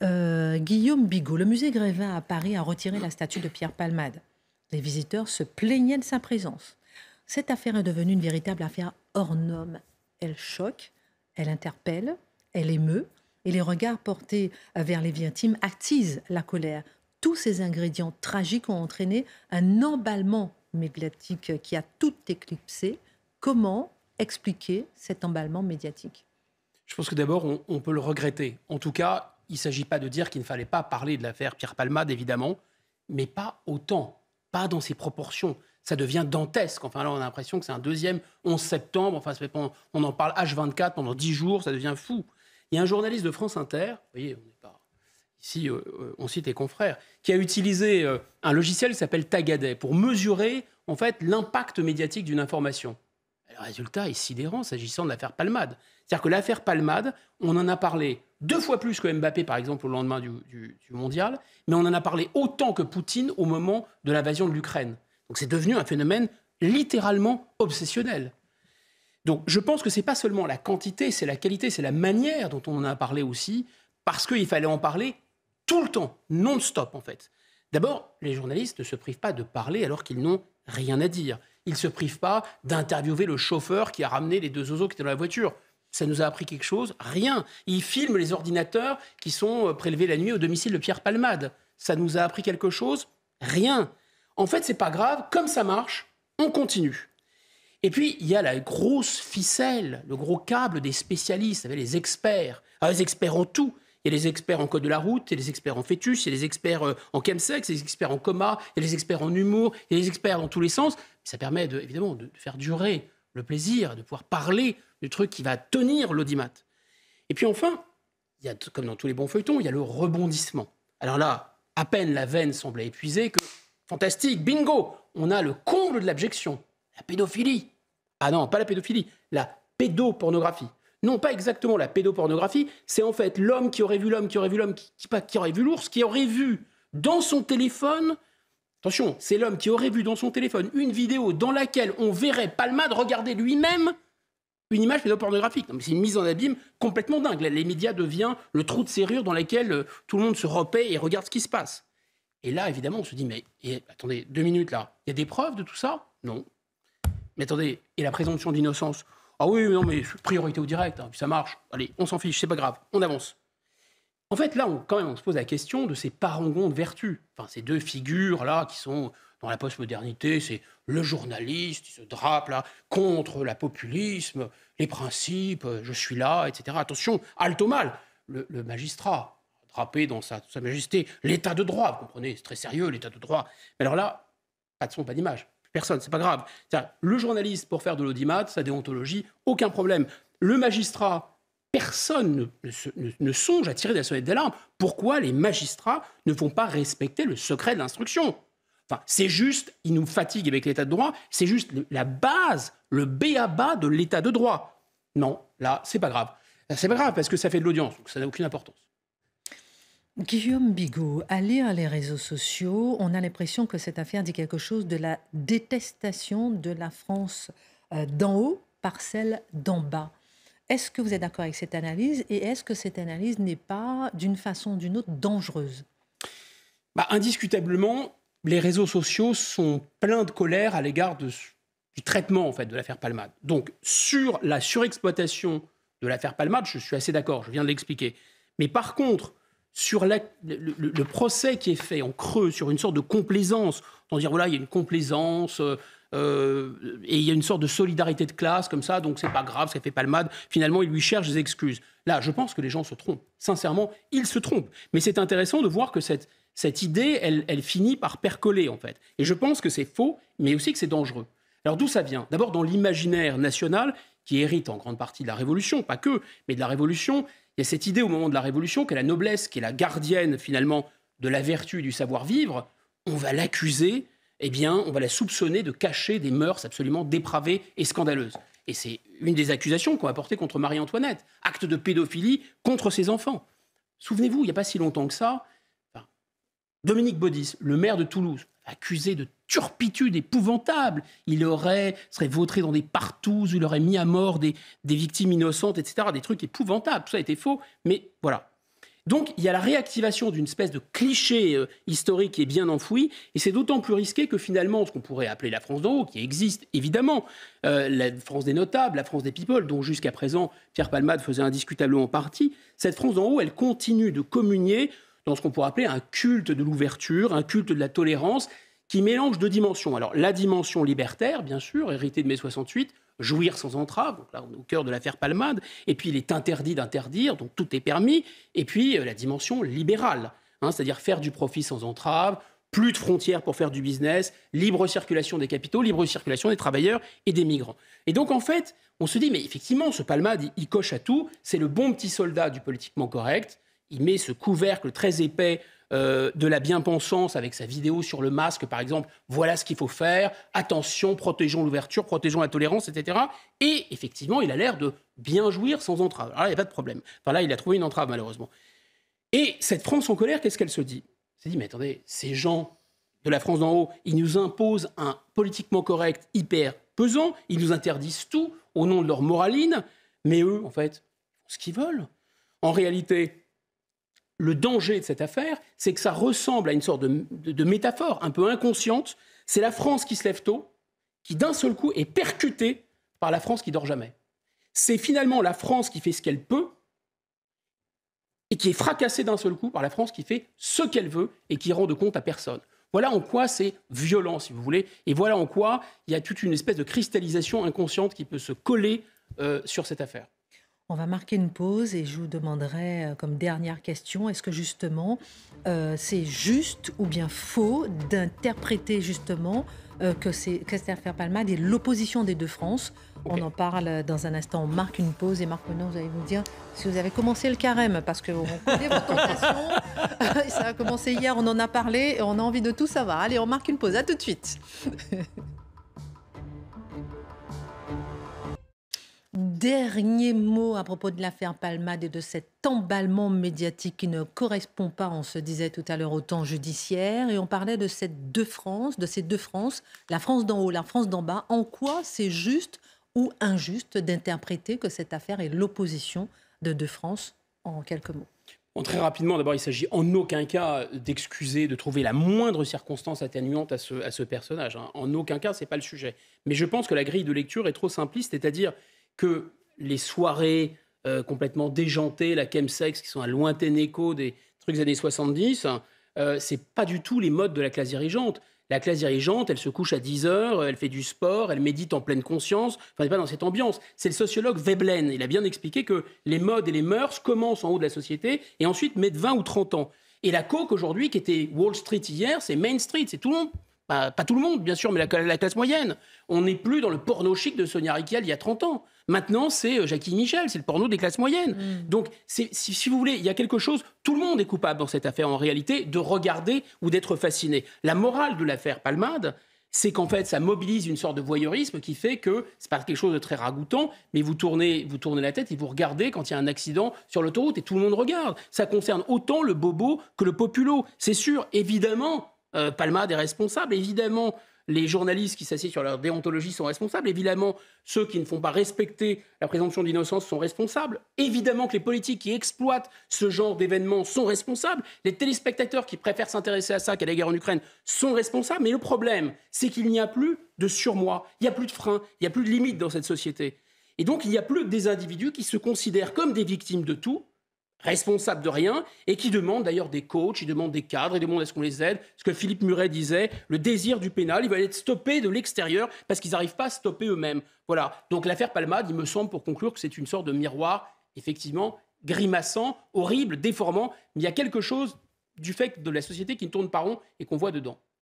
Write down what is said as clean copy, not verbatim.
Guillaume Bigot, le musée Grévin à Paris a retiré la statue de Pierre Palmade. Les visiteurs se plaignaient de sa présence. Cette affaire est devenue une véritable affaire hors norme. Elle choque, elle interpelle, elle émeut, et les regards portés vers les victimes attisent la colère. Tous ces ingrédients tragiques ont entraîné un emballement médiatique qui a tout éclipsé. Comment expliquer cet emballement médiatique? Je pense que d'abord, on peut le regretter. En tout cas, il ne s'agit pas de dire qu'il ne fallait pas parler de l'affaire Pierre Palmade, évidemment, mais pas autant, pas dans ces proportions. Ça devient dantesque. Enfin, là, on a l'impression que c'est un deuxième 11 septembre. Enfin, on en parle H24 pendant 10 jours, ça devient fou. Il y a un journaliste de France Inter, vous voyez, on n'est pas ici, on cite les confrères, qui a utilisé un logiciel qui s'appelle Tagadet pour mesurer, en fait, l'impact médiatique d'une information. Et le résultat est sidérant s'agissant de l'affaire Palmade. C'est-à-dire que l'affaire Palmade, on en a parlé 2 fois plus que Mbappé, par exemple, au lendemain du mondial, mais on en a parlé autant que Poutine au moment de l'invasion de l'Ukraine. Donc c'est devenu un phénomène littéralement obsessionnel. Donc je pense que ce n'est pas seulement la quantité, c'est la qualité, c'est la manière dont on en a parlé aussi, parce qu'il fallait en parler tout le temps, non-stop en fait. D'abord, les journalistes ne se privent pas de parler alors qu'ils n'ont rien à dire. Ils ne se privent pas d'interviewer le chauffeur qui a ramené les 2 oiseaux qui étaient dans la voiture. Ça nous a appris quelque chose? Rien. Ils filment les ordinateurs qui sont prélevés la nuit au domicile de Pierre Palmade. Ça nous a appris quelque chose? Rien. En fait, c'est pas grave. Comme ça marche, on continue. Et puis, il y a la grosse ficelle, le gros câble des spécialistes, vous savez, les experts. Alors, les experts en tout. Il y a les experts en code de la route, il y a les experts en fœtus, il y a les experts en chemsex, il y a les experts en coma, il y a les experts en humour, il y a les experts dans tous les sens. Ça permet évidemment de faire durer le plaisir, de pouvoir parler du truc qui va tenir l'audimat. Et puis enfin, il y a, comme dans tous les bons feuilletons, il y a le rebondissement. Alors là, à peine la veine semblait épuisée que, fantastique, bingo, on a le comble de l'abjection, la pédophilie. Ah non, pas la pédophilie, la pédopornographie. Non, pas exactement la pédopornographie, c'est en fait l'homme qui aurait vu l'homme, qui aurait vu l'homme, qui aurait vu l'ours, qui aurait vu dans son téléphone, attention, c'est l'homme qui aurait vu dans son téléphone une vidéo dans laquelle on verrait Palmade regarder lui-même une image pédopornographique. C'est une mise en abîme complètement dingue. Les médias deviennent le trou de serrure dans lequel tout le monde se repaît et regarde ce qui se passe. Et là, évidemment, on se dit, mais attendez, 2 minutes là, il y a des preuves de tout ça? Non. Mais attendez, et la présomption d'innocence? Ah oui, non, mais priorité au direct, hein, puis ça marche. Allez, on s'en fiche, c'est pas grave, on avance. En fait, là, on se pose la question de ces parangons de vertu. Enfin, ces 2 figures-là qui sont dans la postmodernité, c'est le journaliste qui se drape là contre la populisme, les principes, je suis là, etc. Attention, halte au mal. Le magistrat, drapé dans sa majesté, l'état de droit, vous comprenez, c'est très sérieux, l'état de droit. Mais alors là, pas de son, pas d'image. Personne, c'est pas grave. Le journaliste, pour faire de l'audimat, sa déontologie, aucun problème. Le magistrat, personne ne songe à tirer de la sonnette d'alarme. Pourquoi les magistrats ne vont pas respecter le secret de l'instruction? Enfin, c'est juste, ils nous fatiguent avec l'état de droit, c'est juste la base, le b.a.-ba de l'état de droit. Non, là, c'est pas grave. C'est pas grave parce que ça fait de l'audience, donc ça n'a aucune importance. Guillaume Bigot, à lire les réseaux sociaux, on a l'impression que cette affaire dit quelque chose de la détestation de la France d'en haut par celle d'en bas. Est-ce que vous êtes d'accord avec cette analyse et est-ce que cette analyse n'est pas, d'une façon ou d'une autre, dangereuse? Indiscutablement, les réseaux sociaux sont pleins de colère à l'égard du traitement en fait, de l'affaire Palmade. Donc, sur la surexploitation de l'affaire Palmade, je suis assez d'accord, je viens de l'expliquer. Mais par contre, sur le procès qui est fait en creux, sur une sorte de complaisance, on dire voilà, il y a une complaisance et il y a une sorte de solidarité de classe comme ça, donc c'est pas grave, ça fait Palmade. Finalement, il lui cherche des excuses. Là, je pense que les gens se trompent. Sincèrement, ils se trompent. Mais c'est intéressant de voir que cette idée, elle finit par percoler en fait. Et je pense que c'est faux, mais aussi que c'est dangereux. Alors d'où ça vient? D'abord dans l'imaginaire national, qui hérite en grande partie de la Révolution, pas que, mais de la Révolution. Il y a cette idée au moment de la Révolution que la noblesse, qui est la gardienne finalement de la vertu et du savoir-vivre, on va l'accuser, on va la soupçonner de cacher des mœurs absolument dépravées et scandaleuses. Et c'est une des accusations qu'on va porter contre Marie-Antoinette. Acte de pédophilie contre ses enfants. Souvenez-vous, il n'y a pas si longtemps que ça, Dominique Baudis, le maire de Toulouse, accusé de turpitude épouvantable. Il serait vautré dans des partouzes, il aurait mis à mort des victimes innocentes, etc. Des trucs épouvantables. Tout ça était faux, mais voilà. Donc, il y a la réactivation d'une espèce de cliché historique qui est bien enfoui, et c'est d'autant plus risqué que finalement, ce qu'on pourrait appeler la France d'en haut, qui existe évidemment, la France des notables, la France des people, dont jusqu'à présent Pierre Palmade faisait indiscutablement partie, cette France d'en haut, elle continue de communier dans ce qu'on pourrait appeler un culte de l'ouverture, un culte de la tolérance, qui mélange deux dimensions. Alors, la dimension libertaire, bien sûr, héritée de mai 68, jouir sans entrave, donc là on est au cœur de l'affaire Palmade, et puis il est interdit d'interdire, donc tout est permis, et puis la dimension libérale, c'est-à-dire faire du profit sans entrave, plus de frontières pour faire du business, libre circulation des capitaux, libre circulation des travailleurs et des migrants. Et donc en fait, on se dit, mais effectivement, ce Palmade, il coche à tout, c'est le bon petit soldat du politiquement correct, il met ce couvercle très épais de la bien-pensance avec sa vidéo sur le masque, par exemple, voilà ce qu'il faut faire, attention, protégeons l'ouverture, protégeons la tolérance, etc. Et effectivement, il a l'air de bien jouir sans entrave. Alors là, il n'y a pas de problème. Enfin là, il a trouvé une entrave, malheureusement. Et cette France en colère, qu'est-ce qu'elle se dit ? Elle se dit, mais attendez, ces gens de la France d'en haut, ils nous imposent un politiquement correct hyper pesant, ils nous interdisent tout au nom de leur moraline, mais eux, en fait, font ce qu'ils veulent. En réalité, le danger de cette affaire, c'est que ça ressemble à une sorte de métaphore un peu inconsciente. C'est la France qui se lève tôt, qui d'un seul coup est percutée par la France qui dort jamais. C'est finalement la France qui fait ce qu'elle peut et qui est fracassée d'un seul coup par la France qui fait ce qu'elle veut et qui rend de compte à personne. Voilà en quoi c'est violent, si vous voulez, et voilà en quoi il y a toute une espèce de cristallisation inconsciente qui peut se coller sur cette affaire. On va marquer une pause et je vous demanderai comme dernière question, est-ce que justement c'est juste ou bien faux d'interpréter justement que cette affaire Palmade est l'opposition des deux France. Okay. On en parle dans un instant, on marque une pause et Marc Menon, vous allez nous dire si vous avez commencé le carême parce qu'on connaît vos tentations. Ça a commencé hier, on en a parlé et on a envie de tout savoir. Allez, on marque une pause, à tout de suite. Dernier mot à propos de l'affaire Palmade et de cet emballement médiatique qui ne correspond pas, on se disait tout à l'heure, au temps judiciaire. Et on parlait de ces deux France, la France d'en haut, la France d'en bas. En quoi c'est juste ou injuste d'interpréter que cette affaire est l'opposition de deux France, en quelques mots? Bon, très rapidement, d'abord, il ne s'agit en aucun cas d'excuser, de trouver la moindre circonstance atténuante à ce personnage. En aucun cas, ce n'est pas le sujet. Mais je pense que la grille de lecture est trop simpliste, c'est-à-dire que les soirées complètement déjantées, la chemsex, qui sont un lointain écho des trucs des années 70, c'est pas du tout les modes de la classe dirigeante. La classe dirigeante, elle se couche à 10h, elle fait du sport, elle médite en pleine conscience. Enfin, elle n'est pas dans cette ambiance. C'est le sociologue Veblen. Il a bien expliqué que les modes et les mœurs commencent en haut de la société et ensuite mettent 20 ou 30 ans. Et la coke aujourd'hui, qui était Wall Street hier, c'est Main Street, c'est tout le monde. Pas tout le monde, bien sûr, mais la classe moyenne. On n'est plus dans le porno chic de Sonia Rykiel il y a 30 ans. Maintenant, c'est Jackie Michel, c'est le porno des classes moyennes. Donc, si vous voulez, il y a quelque chose, tout le monde est coupable dans cette affaire, en réalité, de regarder ou d'être fasciné. La morale de l'affaire Palmade, c'est qu'en fait, ça mobilise une sorte de voyeurisme qui fait que c'est pas quelque chose de très ragoûtant, mais vous tournez la tête et vous regardez quand il y a un accident sur l'autoroute et tout le monde regarde. Ça concerne autant le bobo que le populo. C'est sûr, évidemment, Palmade est responsable, évidemment, les journalistes qui s'assiedent sur leur déontologie sont responsables, évidemment, ceux qui ne font pas respecter la présomption d'innocence sont responsables, évidemment que les politiques qui exploitent ce genre d'événements sont responsables, les téléspectateurs qui préfèrent s'intéresser à ça qu'à la guerre en Ukraine sont responsables, mais le problème, c'est qu'il n'y a plus de surmoi, il n'y a plus de frein, il n'y a plus de limite dans cette société. Et donc, il n'y a plus que des individus qui se considèrent comme des victimes de tout, responsables de rien, et qui demandent d'ailleurs des coachs, ils demandent des cadres, ils demandent à ce qu'on les aide. Ce que Philippe Muret disait, le désir du pénal, il va être stoppé de l'extérieur parce qu'ils n'arrivent pas à stopper eux-mêmes. Voilà. Donc l'affaire Palmade, il me semble, pour conclure, que c'est une sorte de miroir, effectivement, grimaçant, horrible, déformant, mais il y a quelque chose du fait de la société qui ne tourne pas rond et qu'on voit dedans.